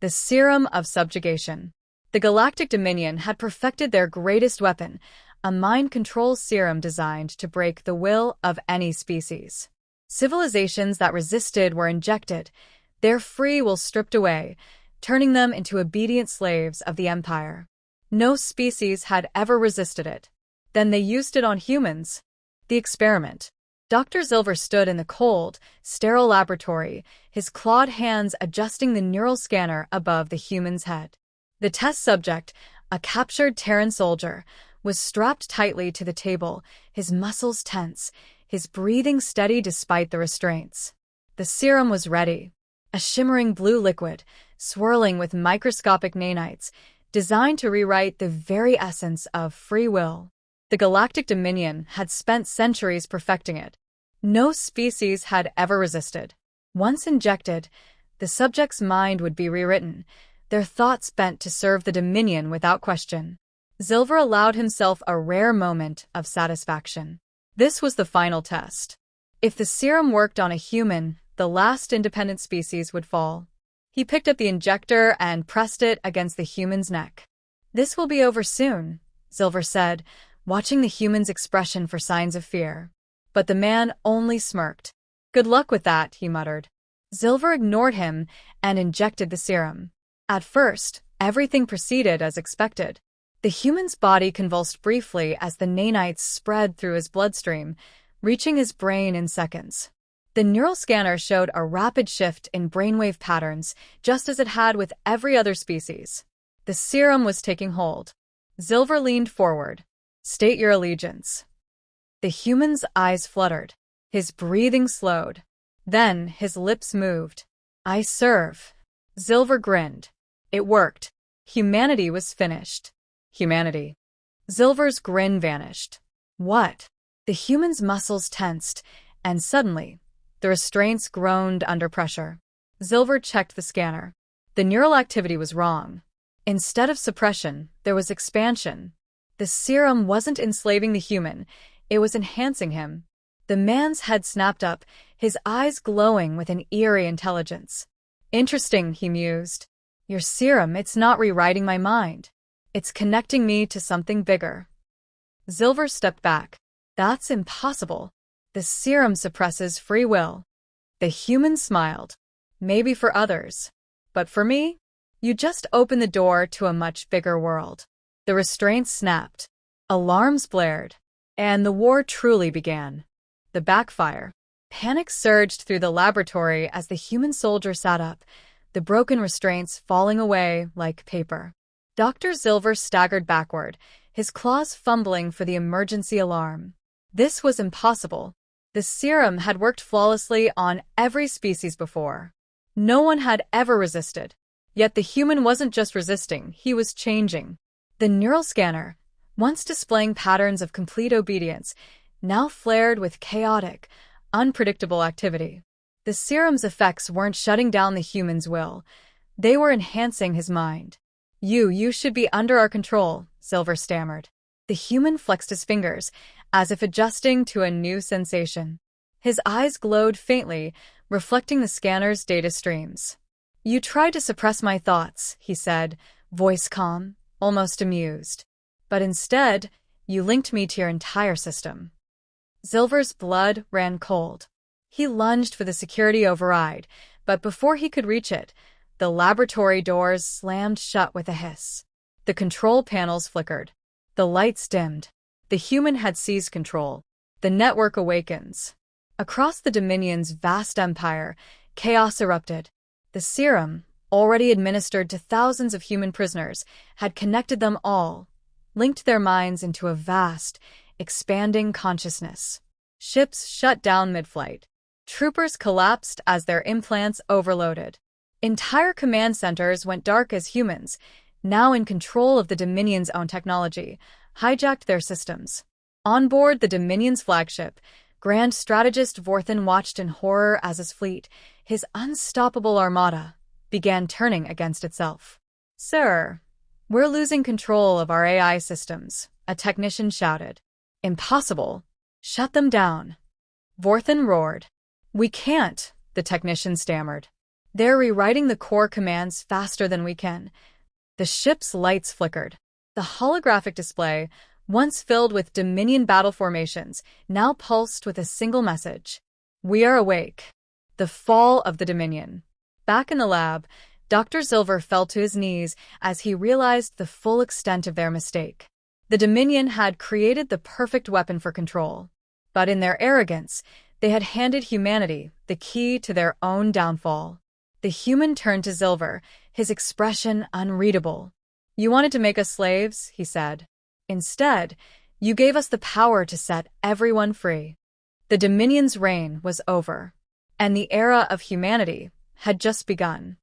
The Serum of Subjugation. The Galactic Dominion had perfected their greatest weapon, a mind control serum designed to break the will of any species. Civilizations that resisted were injected, their free will stripped away, turning them into obedient slaves of the Empire. No species had ever resisted it. Then they used it on humans. The experiment. Dr. Silver stood in the cold, sterile laboratory, his clawed hands adjusting the neural scanner above the human's head. The test subject, a captured Terran soldier, was strapped tightly to the table, his muscles tense, his breathing steady despite the restraints. The serum was ready, a shimmering blue liquid, swirling with microscopic nanites, designed to rewrite the very essence of free will. The Galactic Dominion had spent centuries perfecting it. No species had ever resisted. Once injected, the subject's mind would be rewritten, their thoughts bent to serve the Dominion without question. Silver allowed himself a rare moment of satisfaction. This was the final test. If the serum worked on a human, the last independent species would fall. He picked up the injector and pressed it against the human's neck. "This will be over soon," Silver said, watching the human's expression for signs of fear. But the man only smirked. "Good luck with that," he muttered. Silver ignored him and injected the serum. At first, everything proceeded as expected. The human's body convulsed briefly as the nanites spread through his bloodstream, reaching his brain in seconds. The neural scanner showed a rapid shift in brainwave patterns, just as it had with every other species. The serum was taking hold. Silver leaned forward. "State your allegiance." The human's eyes fluttered. His breathing slowed. Then his lips moved. "I serve." Silver grinned. It worked. Humanity was finished. Humanity. Silver's grin vanished. What? The human's muscles tensed, and suddenly, the restraints groaned under pressure. Silver checked the scanner. The neural activity was wrong. Instead of suppression, there was expansion. The serum wasn't enslaving the human, it was enhancing him. The man's head snapped up, his eyes glowing with an eerie intelligence. "Interesting," he mused. "Your serum, it's not rewriting my mind. It's connecting me to something bigger." Silver stepped back. "That's impossible. The serum suppresses free will." The human smiled. "Maybe for others. But for me, you just opened the door to a much bigger world." The restraints snapped. Alarms blared. And the war truly began. The backfire. Panic surged through the laboratory as the human soldier sat up, the broken restraints falling away like paper. Dr. Silver staggered backward, his claws fumbling for the emergency alarm. This was impossible. The serum had worked flawlessly on every species before. No one had ever resisted. Yet the human wasn't just resisting, he was changing. The neural scanner, once displaying patterns of complete obedience, now flared with chaotic, unpredictable activity. The serum's effects weren't shutting down the human's will. They were enhancing his mind. You should be under our control," Silver stammered. The human flexed his fingers, as if adjusting to a new sensation. His eyes glowed faintly, reflecting the scanner's data streams. "You tried to suppress my thoughts," he said, voice calm, almost amused. "But instead, you linked me to your entire system." Silver's blood ran cold. He lunged for the security override, but before he could reach it, the laboratory doors slammed shut with a hiss. The control panels flickered. The lights dimmed. The human had seized control. The network awakens. Across the Dominion's vast empire, chaos erupted. The serum, already administered to thousands of human prisoners, had connected them all, linked their minds into a vast, expanding consciousness. Ships shut down mid-flight. Troopers collapsed as their implants overloaded. Entire command centers went dark as humans, now in control of the Dominion's own technology, hijacked their systems. On board the Dominion's flagship, Grand Strategist Vorthan watched in horror as his fleet, his unstoppable armada, began turning against itself. "Sir, we're losing control of our AI systems," a technician shouted. "Impossible. Shut them down." Vorthan roared. "We can't," the technician stammered. They're rewriting the core commands faster than we can. The ship's lights flickered. The holographic display, once filled with Dominion battle formations, now pulsed with a single message. We are awake. The fall of the Dominion. Back in the lab, Dr. Silver fell to his knees as he realized the full extent of their mistake. The Dominion had created the perfect weapon for control. But in their arrogance, they had handed humanity the key to their own downfall. The human turned to Silver, his expression unreadable. You wanted to make us slaves, he said. Instead, you gave us the power to set everyone free. The Dominion's reign was over, and the era of humanity had just begun.